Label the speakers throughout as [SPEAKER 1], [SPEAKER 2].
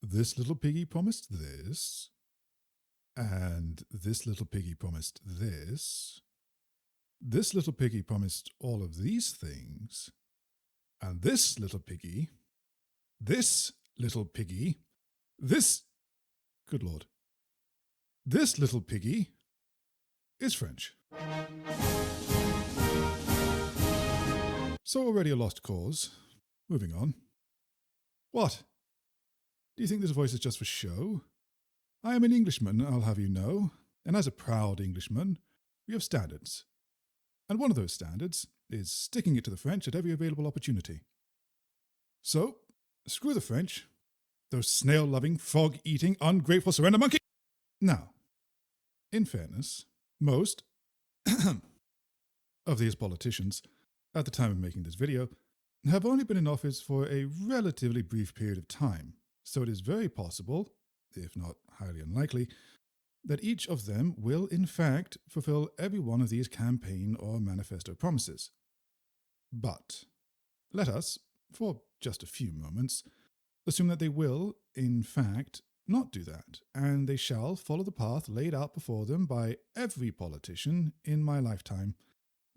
[SPEAKER 1] this little piggy promised this, and this little piggy promised this. This little piggy promised all of these things, and this little piggy, this little piggy, this, good Lord, this little piggy is French. So already a lost cause. Moving on. What? Do you think this voice is just for show? I am an Englishman, I'll have you know, and as a proud Englishman, we have standards. And one of those standards is sticking it to the French at every available opportunity. So, screw the French, those snail-loving, frog-eating, ungrateful surrender monkey. Now, in fairness, most of these politicians, at the time of making this video, have only been in office for a relatively brief period of time, so it is very possible, if not highly unlikely, that each of them will in fact fulfill every one of these campaign or manifesto promises. But let us, for just a few moments, assume that they will, in fact, not do that, and they shall follow the path laid out before them by every politician in my lifetime,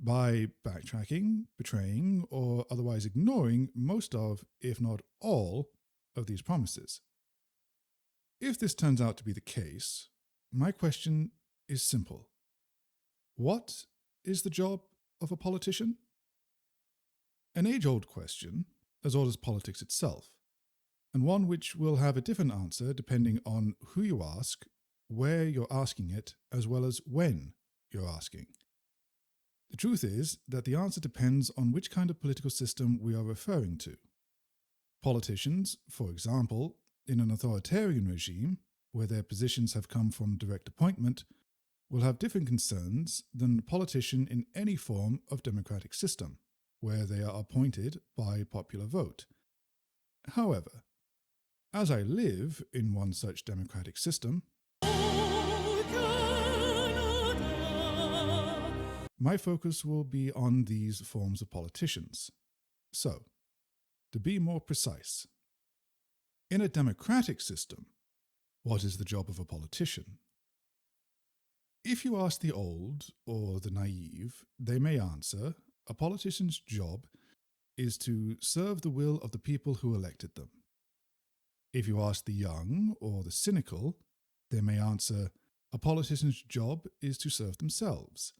[SPEAKER 1] by backtracking, betraying, or otherwise ignoring most of, if not all, of these promises. If this turns out to be the case, my question is simple. What is the job of a politician? An age-old question, as old as politics itself, and one which will have a different answer depending on who you ask, where you're asking it, as well as when you're asking. The truth is that the answer depends on which kind of political system we are referring to. Politicians, for example, in an authoritarian regime, where their positions have come from direct appointment, will have different concerns than a politician in any form of democratic system, where they are appointed by popular vote. However, as I live in one such democratic system, my focus will be on these forms of politicians. So, to be more precise, in a democratic system, what is the job of a politician? If you ask the old or the naive, they may answer, a politician's job is to serve the will of the people who elected them. If you ask the young or the cynical, they may answer, a politician's job is to serve themselves.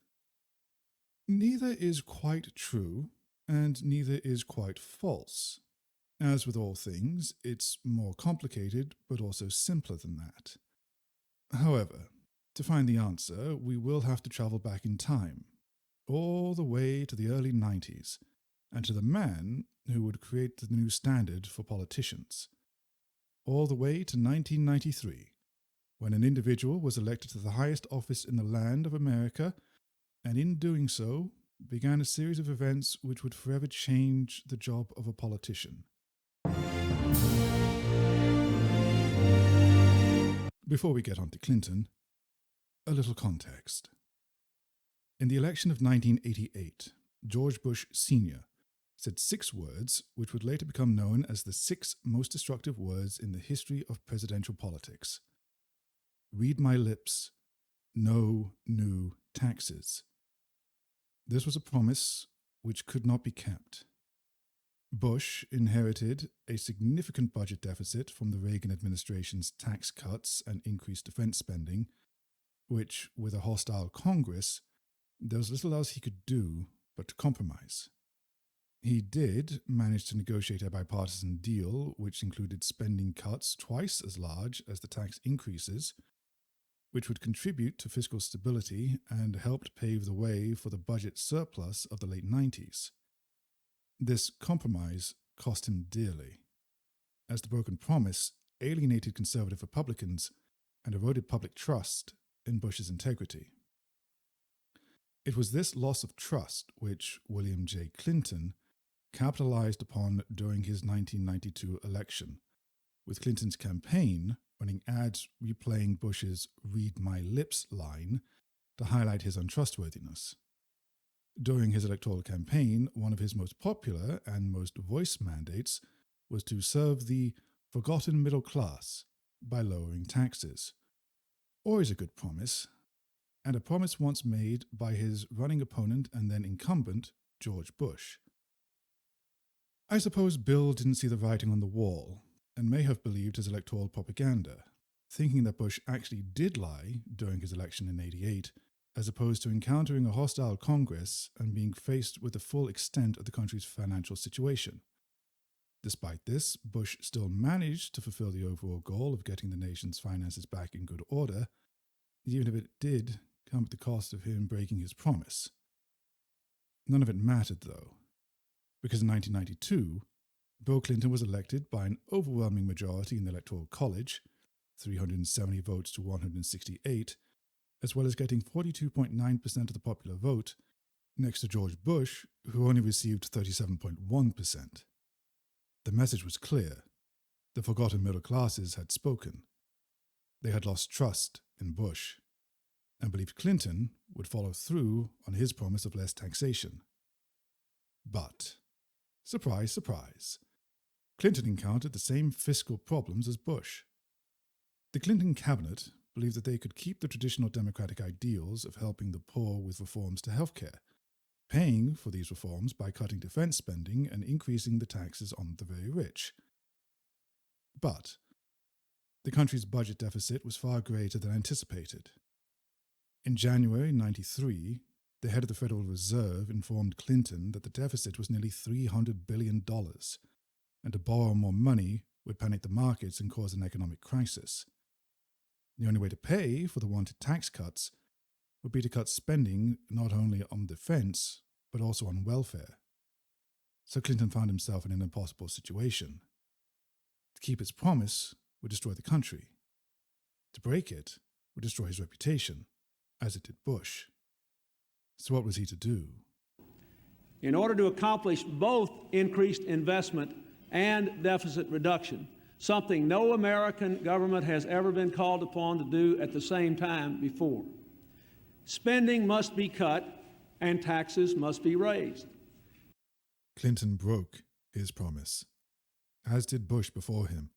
[SPEAKER 1] Neither is quite true, and neither is quite false. As with all things, it's more complicated, but also simpler than that. However, to find the answer, we will have to travel back in time, all the way to the early 90s, and to the man who would create the new standard for politicians. All the way to 1993, when an individual was elected to the highest office in the land of America, and in doing so, began a series of events which would forever change the job of a politician. Before we get on to Clinton, a little context. In the election of 1988, George Bush Sr. said 6 words which would later become known as the 6 most destructive words in the history of presidential politics. Read my lips, no new taxes. This was a promise which could not be kept. Bush inherited a significant budget deficit from the Reagan administration's tax cuts and increased defense spending, which, with a hostile Congress, there was little else he could do but to compromise. He did manage to negotiate a bipartisan deal which included spending cuts twice as large as the tax increases, which would contribute to fiscal stability and helped pave the way for the budget surplus of the late 90s. This compromise cost him dearly, as the broken promise alienated conservative Republicans and eroded public trust in Bush's integrity. It was this loss of trust which William J. Clinton capitalized upon during his 1992 election, with Clinton's campaign running ads replaying Bush's "Read My Lips" line to highlight his untrustworthiness. During his electoral campaign, one of his most popular and most voiced mandates was to serve the forgotten middle class by lowering taxes. Always a good promise, and a promise once made by his running opponent and then incumbent, George Bush. I suppose Bill didn't see the writing on the wall and may have believed his electoral propaganda, thinking that Bush actually did lie during his election in '88, as opposed to encountering a hostile Congress and being faced with the full extent of the country's financial situation. Despite this, Bush still managed to fulfill the overall goal of getting the nation's finances back in good order, even if it did come at the cost of him breaking his promise. None of it mattered, though, because in 1992, Bill Clinton was elected by an overwhelming majority in the Electoral College, 370 votes to 168, as well as getting 42.9% of the popular vote, next to George Bush, who only received 37.1%. The message was clear. The forgotten middle classes had spoken. They had lost trust in Bush and believed Clinton would follow through on his promise of less taxation. But, surprise, surprise, Clinton encountered the same fiscal problems as Bush. The Clinton cabinet believed that they could keep the traditional Democratic ideals of helping the poor with reforms to healthcare, paying for these reforms by cutting defense spending and increasing the taxes on the very rich. But the country's budget deficit was far greater than anticipated. In January 1993, the head of the Federal Reserve informed Clinton that the deficit was nearly $300 billion, and to borrow more money would panic the markets and cause an economic crisis. The only way to pay for the wanted tax cuts would be to cut spending not only on defense, but also on welfare. So Clinton found himself in an impossible situation. To keep his promise would destroy the country. To break it would destroy his reputation, as it did Bush. So what was he to do?
[SPEAKER 2] In order to accomplish both increased investment and deficit reduction, something no American government has ever been called upon to do at the same time before, spending must be cut and taxes must be raised.
[SPEAKER 1] Clinton broke his promise, as did Bush before him,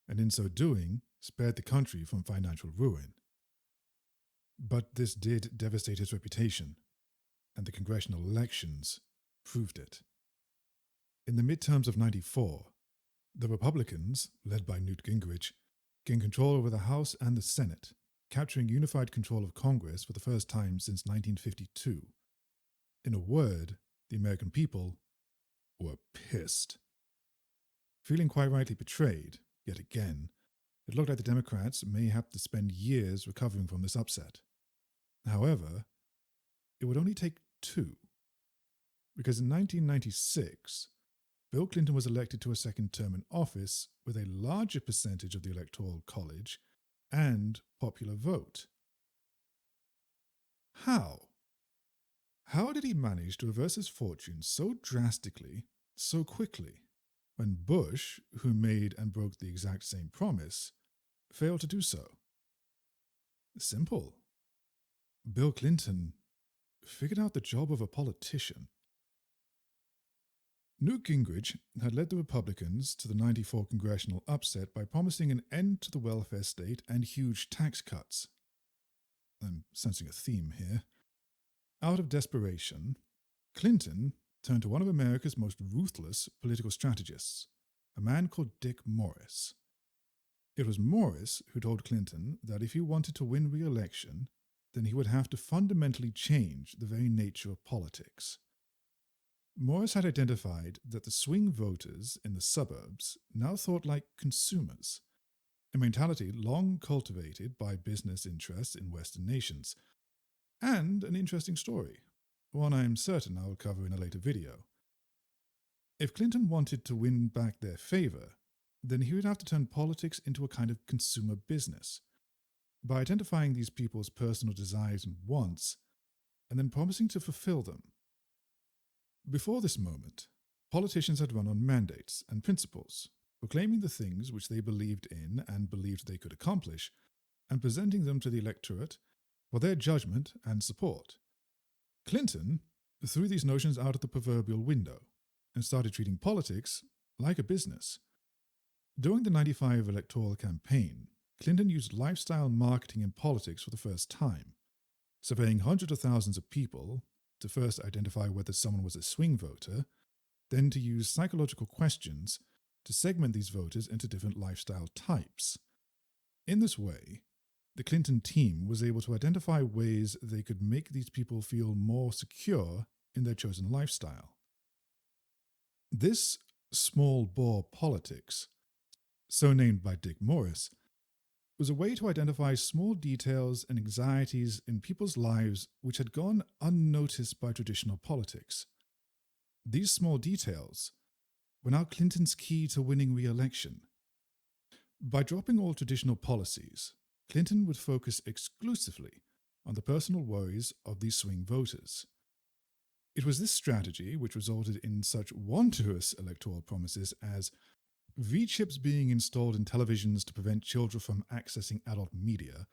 [SPEAKER 1] and in so doing spared the country from financial ruin. But this did devastate his reputation, and the congressional elections proved it. In the midterms of '94, the Republicans, led by Newt Gingrich, gained control over the House and the Senate, capturing unified control of Congress for the first time since 1952. In a word, the American people were pissed. Feeling quite rightly betrayed, yet again, it looked like the Democrats may have to spend years recovering from this upset. However, it would only take two, because in 1996, Bill Clinton was elected to a second term in office with a larger percentage of the Electoral College and popular vote. How? How did he manage to reverse his fortune so drastically, so quickly, when Bush, who made and broke the exact same promise, failed to do so? Simple. Bill Clinton figured out the job of a politician. Newt Gingrich had led the Republicans to the '94 congressional upset by promising an end to the welfare state and huge tax cuts. I'm sensing a theme here. Out of desperation, Clinton turned to one of America's most ruthless political strategists, a man called Dick Morris. It was Morris who told Clinton that if he wanted to win re-election, then he would have to fundamentally change the very nature of politics. Morris had identified that the swing voters in the suburbs now thought like consumers, a mentality long cultivated by business interests in Western nations, and an interesting story, one I am certain I will cover in a later video. If Clinton wanted to win back their favor, then he would have to turn politics into a kind of consumer business, by identifying these people's personal desires and wants, and then promising to fulfill them. Before this moment, politicians had run on mandates and principles, proclaiming the things which they believed in and believed they could accomplish, and presenting them to the electorate for their judgment and support. Clinton threw these notions out of the proverbial window and started treating politics like a business. During the 95 electoral campaign, Clinton used lifestyle marketing in politics for the first time, surveying hundreds of thousands of people to first identify whether someone was a swing voter, then to use psychological questions to segment these voters into different lifestyle types. In this way, the Clinton team was able to identify ways they could make these people feel more secure in their chosen lifestyle. This small bore politics, so named by Dick Morris, was a way to identify small details and anxieties in people's lives which had gone unnoticed by traditional politics. These small details were now Clinton's key to winning re-election. By dropping all traditional policies, Clinton would focus exclusively on the personal worries of these swing voters. It was this strategy which resulted in such wondrous electoral promises as V-chips being installed in televisions to prevent children from accessing adult media,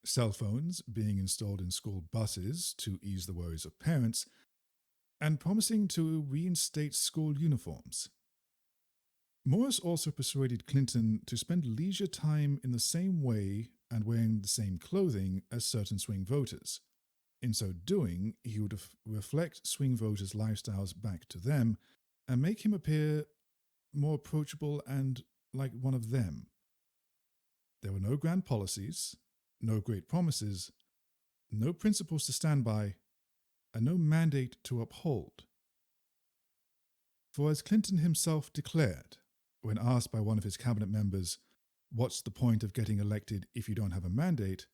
[SPEAKER 1] cell phones being installed in school buses to ease the worries of parents, and promising to reinstate school uniforms. Morris also persuaded Clinton to spend leisure time in the same way and wearing the same clothing as certain swing voters. In so doing, he would reflect swing voters' lifestyles back to them and make him appear more approachable and like one of them. There were no grand policies, no great promises, no principles to stand by, and no mandate to uphold. For as Clinton himself declared, when asked by one of his cabinet members, "What's the point of getting elected if you don't have a mandate?"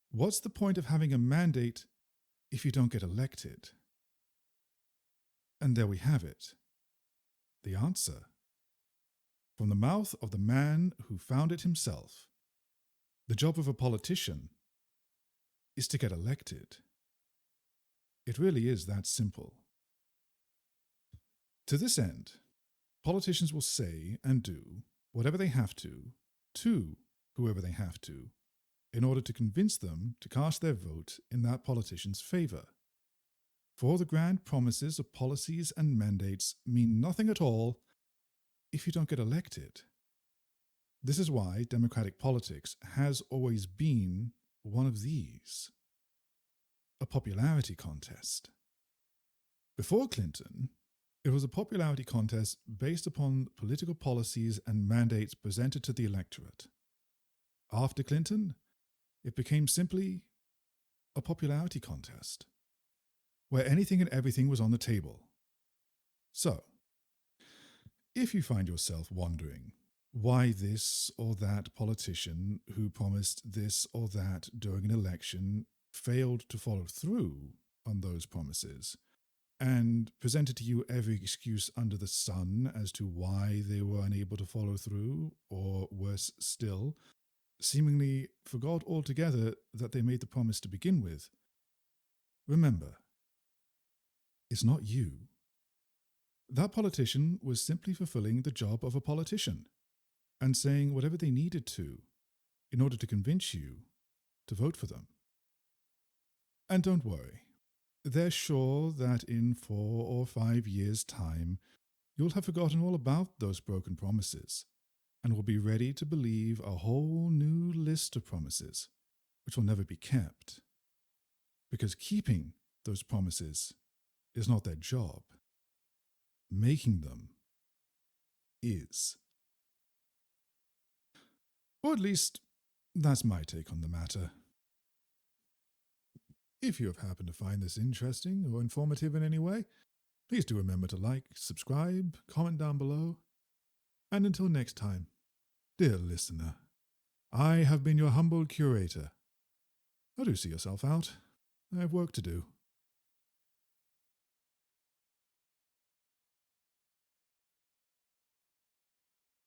[SPEAKER 1] What's the point of having a mandate if you don't get elected? And there we have it. The answer. From the mouth of the man who found it himself. The job of a politician is to get elected. It really is that simple. To this end, politicians will say and do whatever they have to whoever they have to, in order to convince them to cast their vote in that politician's favor. For the grand promises of policies and mandates mean nothing at all if you don't get elected. This is why democratic politics has always been one of these: a popularity contest. Before Clinton, it was a popularity contest based upon political policies and mandates presented to the electorate. After Clinton, it became simply a popularity contest, where anything and everything was on the table. So, if you find yourself wondering why this or that politician who promised this or that during an election failed to follow through on those promises, and presented to you every excuse under the sun as to why they were unable to follow through, or worse still, seemingly forgot altogether that they made the promise to begin with, remember, it's not you. That politician was simply fulfilling the job of a politician and saying whatever they needed to in order to convince you to vote for them. And don't worry, they're sure that in 4 or 5 years' time, you'll have forgotten all about those broken promises and will be ready to believe a whole new list of promises, which will never be kept. Because keeping those promises is not their job. Making them is. Or at least, that's my take on the matter. If you have happened to find this interesting or informative in any way, please do remember to like, subscribe, comment down below. And until next time, dear listener, I have been your humble curator. Do see yourself out. I have work to do.